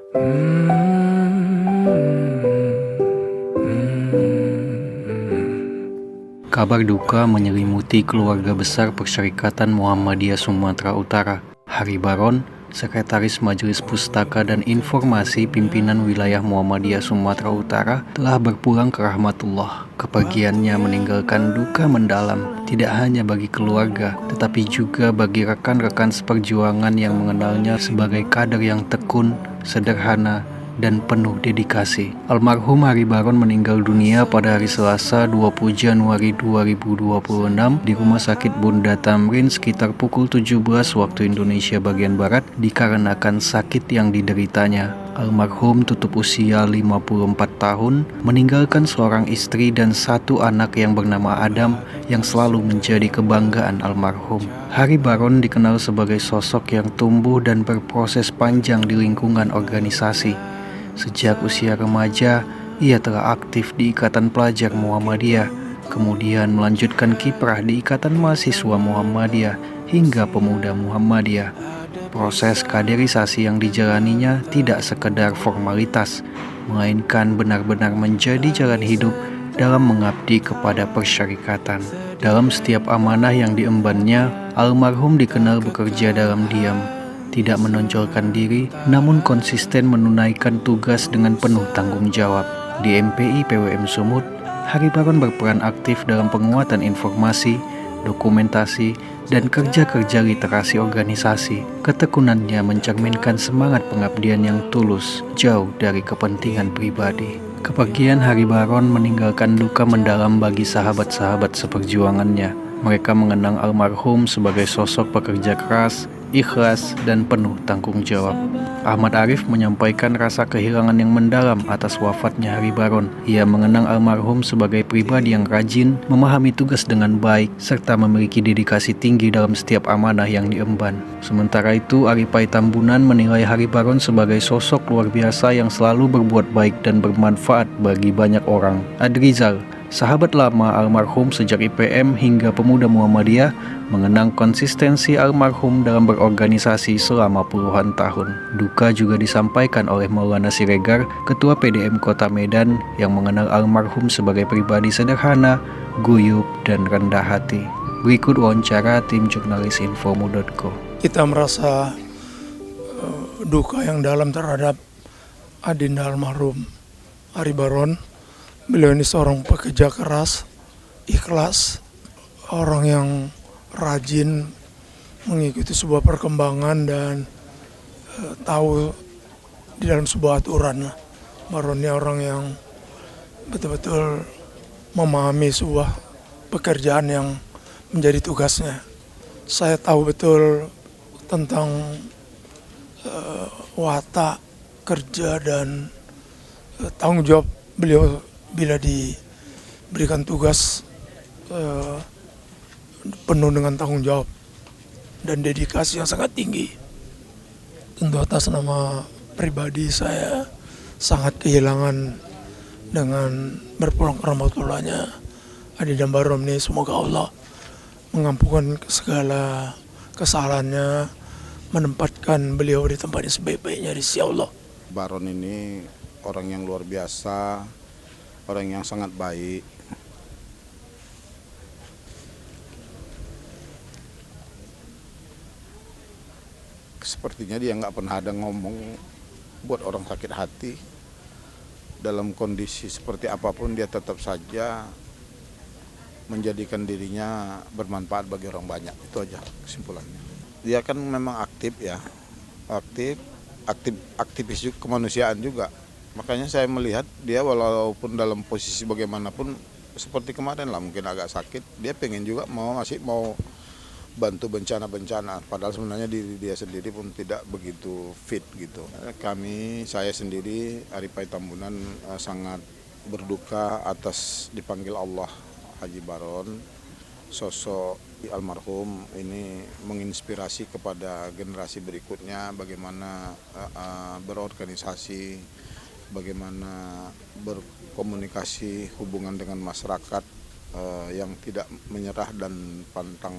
Kabar duka menyelimuti keluarga besar Perserikatan Muhammadiyah Sumatera Utara. Hari Baron, Sekretaris Majelis Pustaka dan Informasi Pimpinan Wilayah Muhammadiyah Sumatera Utara, telah berpulang ke rahmatullah. Kepergiannya meninggalkan duka mendalam, tidak hanya bagi keluarga, tetapi juga bagi rekan-rekan seperjuangan yang mengenalnya sebagai kader yang tekun, sederhana, dan penuh dedikasi. Almarhum Hari Baron meninggal dunia pada hari Selasa 20 Januari 2026 di Rumah Sakit Bunda Tamrin sekitar pukul 17 waktu Indonesia bagian Barat dikarenakan sakit yang dideritanya. Almarhum tutup usia 54 tahun, meninggalkan seorang istri dan satu anak yang bernama Adam yang selalu menjadi kebanggaan almarhum. Hari Baron dikenal sebagai sosok yang tumbuh dan berproses panjang di lingkungan organisasi. Sejak usia remaja, ia telah aktif di Ikatan Pelajar Muhammadiyah, kemudian melanjutkan kiprah di Ikatan Mahasiswa Muhammadiyah hingga Pemuda Muhammadiyah. Proses kaderisasi yang dijalaninya tidak sekedar formalitas, melainkan benar-benar menjadi jalan hidup dalam mengabdi kepada persyarikatan. Dalam setiap amanah yang diembannya, almarhum dikenal bekerja dalam diam, tidak menonjolkan diri, namun konsisten menunaikan tugas dengan penuh tanggung jawab. Di MPI PWM Sumut, Hari Baron berperan aktif dalam penguatan informasi, dokumentasi, dan kerja-kerja literasi organisasi. Ketekunannya mencerminkan semangat pengabdian yang tulus, jauh dari kepentingan pribadi. Kepergian Hari Baron meninggalkan duka mendalam bagi sahabat-sahabat seperjuangannya. Mereka mengenang almarhum sebagai sosok pekerja keras, ikhlas, dan penuh tanggung jawab. Ahmad Arif menyampaikan rasa kehilangan yang mendalam atas wafatnya Hari Baron. Ia mengenang almarhum sebagai pribadi yang rajin, memahami tugas dengan baik, serta memiliki dedikasi tinggi dalam setiap amanah yang diemban. Sementara itu, Aripai Tambunan menilai Hari Baron sebagai sosok luar biasa yang selalu berbuat baik dan bermanfaat bagi banyak orang. Adrizal, sahabat lama almarhum sejak IPM hingga Pemuda Muhammadiyah, mengenang konsistensi almarhum dalam berorganisasi selama puluhan tahun. Duka juga disampaikan oleh Maulana Siregar, Ketua PDM Kota Medan, yang mengenal almarhum sebagai pribadi sederhana, guyup, dan rendah hati. Berikut wawancara tim jurnalis Infomu.co. Kita merasa duka yang dalam terhadap adinda almarhum Hari Baron. Beliau ini seorang pekerja keras, ikhlas, orang yang rajin mengikuti sebuah perkembangan dan tahu di dalam sebuah aturan. Baron ini orang yang betul-betul memahami sebuah pekerjaan yang menjadi tugasnya. Saya tahu betul tentang watak kerja dan tanggung jawab beliau bila diberikan tugas penuh dengan tanggung jawab dan dedikasi yang sangat tinggi. Tentu atas nama pribadi saya sangat kehilangan dengan berpulang ke rahmatullahnya Adinda Baron ini. Semoga Allah mengampunkan segala kesalahannya, menempatkan beliau di tempat yang sebaik-baiknya di sisi Allah. Baron ini orang yang luar biasa, orang yang sangat baik. Sepertinya dia nggak pernah ada ngomong buat orang sakit hati. Dalam kondisi seperti apapun dia tetap saja menjadikan dirinya bermanfaat bagi orang banyak. Itu aja kesimpulannya. Dia kan memang aktif ya, aktivis juga, kemanusiaan juga. Makanya saya melihat dia walaupun dalam posisi bagaimanapun, seperti kemarin lah mungkin agak sakit, dia pengen juga mau bantu bencana-bencana. Padahal sebenarnya diri dia sendiri pun tidak begitu fit gitu. Saya sendiri, Aripai Tambunan, sangat berduka atas dipanggil Allah Haji Baron. Sosok almarhum ini menginspirasi kepada generasi berikutnya bagaimana berorganisasi, bagaimana berkomunikasi hubungan dengan masyarakat yang tidak menyerah dan pantang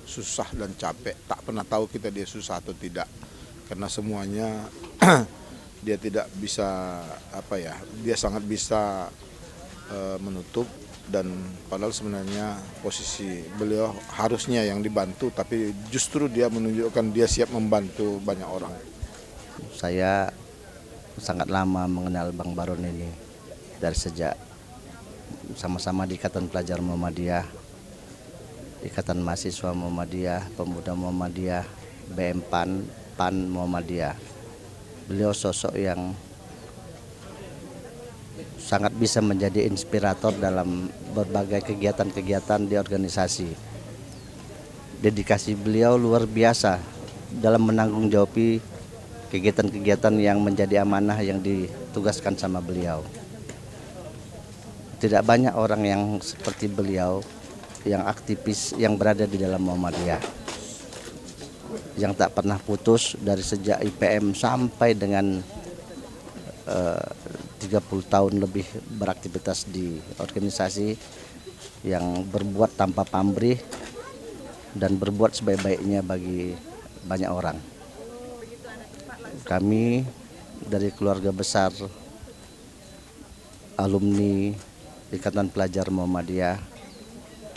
susah dan capek. Tak pernah tahu kita dia susah atau tidak, karena semuanya dia tidak bisa dia sangat bisa menutup, dan padahal sebenarnya posisi beliau harusnya yang dibantu, tapi justru dia menunjukkan dia siap membantu banyak orang. Saya sangat lama mengenal Bang Baron ini dari sejak sama-sama di Ikatan Pelajar Muhammadiyah, Ikatan Mahasiswa Muhammadiyah, Pemuda Muhammadiyah, BM PAN Muhammadiyah. Beliau sosok yang sangat bisa menjadi inspirator dalam berbagai kegiatan-kegiatan di organisasi. Dedikasi beliau luar biasa dalam menanggung-jawabi kegiatan-kegiatan yang menjadi amanah yang ditugaskan sama beliau. Tidak banyak orang yang seperti beliau, yang aktivis, yang berada di dalam Muhammadiyah, yang tak pernah putus dari sejak IPM sampai dengan 30 tahun lebih beraktivitas di organisasi, yang berbuat tanpa pamrih dan berbuat sebaik-baiknya bagi banyak orang. Kami dari keluarga besar alumni Ikatan Pelajar Muhammadiyah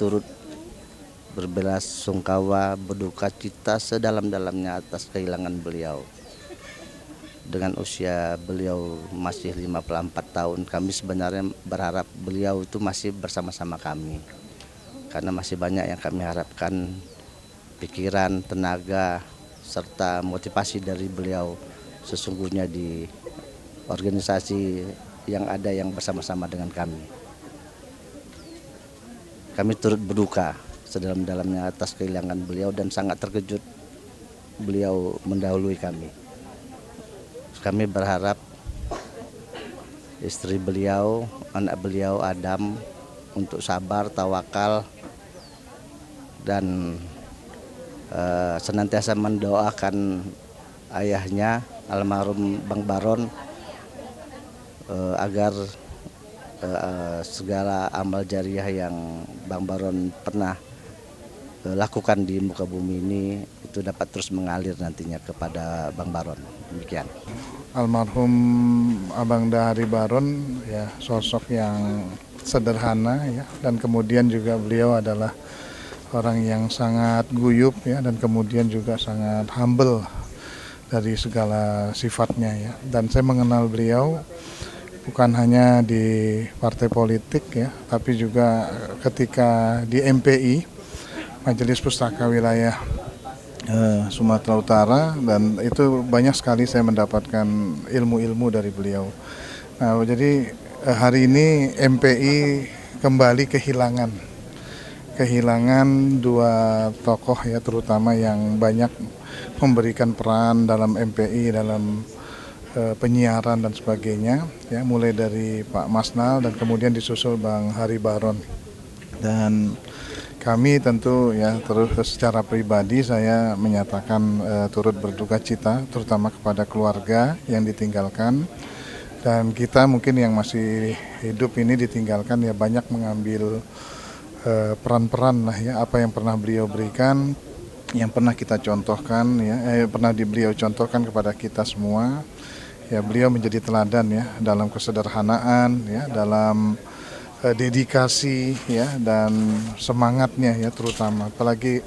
turut berbelasungkawa, berduka cita sedalam-dalamnya atas kehilangan beliau. Dengan usia beliau masih 54 tahun, kami sebenarnya berharap beliau itu masih bersama-sama kami. Karena masih banyak yang kami harapkan, pikiran, tenaga, serta motivasi dari beliau sesungguhnya di organisasi yang ada yang bersama-sama dengan kami. Kami turut berduka sedalam-dalamnya atas kehilangan beliau dan sangat terkejut beliau mendahului kami. Kami berharap istri beliau, anak beliau Adam untuk sabar, tawakal, dan senantiasa mendoakan ayahnya almarhum Bang Baron agar segala amal jariah yang Bang Baron pernah lakukan di muka bumi ini itu dapat terus mengalir nantinya kepada Bang Baron. Demikian. Almarhum Abang Hari Baron ya sosok yang sederhana ya, dan kemudian juga beliau adalah orang yang sangat guyup ya, dan kemudian juga sangat humble dari segala sifatnya ya. Dan saya mengenal beliau bukan hanya di partai politik ya, tapi juga ketika di MPI, Majelis Pustaka Wilayah Sumatera Utara, dan itu banyak sekali saya mendapatkan ilmu-ilmu dari beliau. Nah, jadi hari ini MPI kembali kehilangan dua tokoh ya, terutama yang banyak memberikan peran dalam MPI dalam penyiaran dan sebagainya ya, mulai dari Pak Masnal dan kemudian disusul Bang Hari Baron. Dan kami tentu ya terus secara pribadi saya menyatakan turut berduka cita terutama kepada keluarga yang ditinggalkan, dan kita mungkin yang masih hidup ini ditinggalkan ya banyak mengambil peran-peran lah ya, apa yang pernah beliau berikan, yang pernah kita contohkan ya, pernah beliau contohkan kepada kita semua. Ya, beliau menjadi teladan ya dalam kesederhanaan ya, dalam dedikasi ya, dan semangatnya ya, terutama apalagi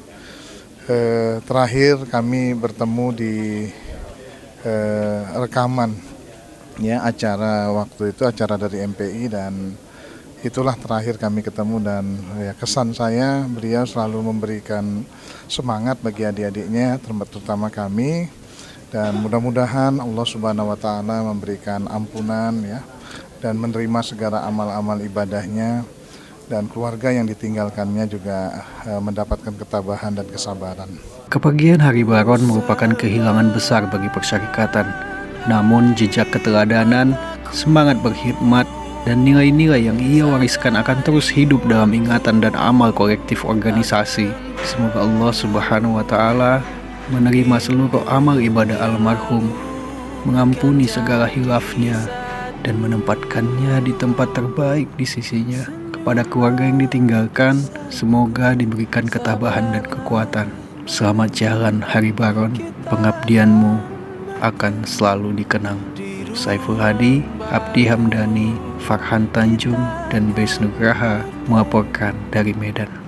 terakhir kami bertemu di rekaman ya acara waktu itu, acara dari MPI, dan itulah terakhir kami ketemu. Dan ya kesan saya beliau selalu memberikan semangat bagi adik-adiknya, terutama kami. Dan mudah-mudahan Allah Subhanahu wa Ta'ala memberikan ampunan ya, dan menerima segala amal-amal ibadahnya, dan keluarga yang ditinggalkannya juga mendapatkan ketabahan dan kesabaran. Kepergian Hari Baron merupakan kehilangan besar bagi persyarikatan. Namun jejak keteladanan, semangat berkhidmat, dan nilai-nilai yang ia wariskan akan terus hidup dalam ingatan dan amal kolektif organisasi. Semoga Allah Subhanahu wa Ta'ala menerima seluruh amal ibadah almarhum, mengampuni segala hilafnya, dan menempatkannya di tempat terbaik di sisinya. Kepada keluarga yang ditinggalkan, semoga diberikan ketabahan dan kekuatan. Selamat jalan Hari Baron, pengabdianmu akan selalu dikenang. Saiful Hadi, Abdi Hamdani, Farhan Tanjung, dan Bes Nugraha melaporkan dari Medan.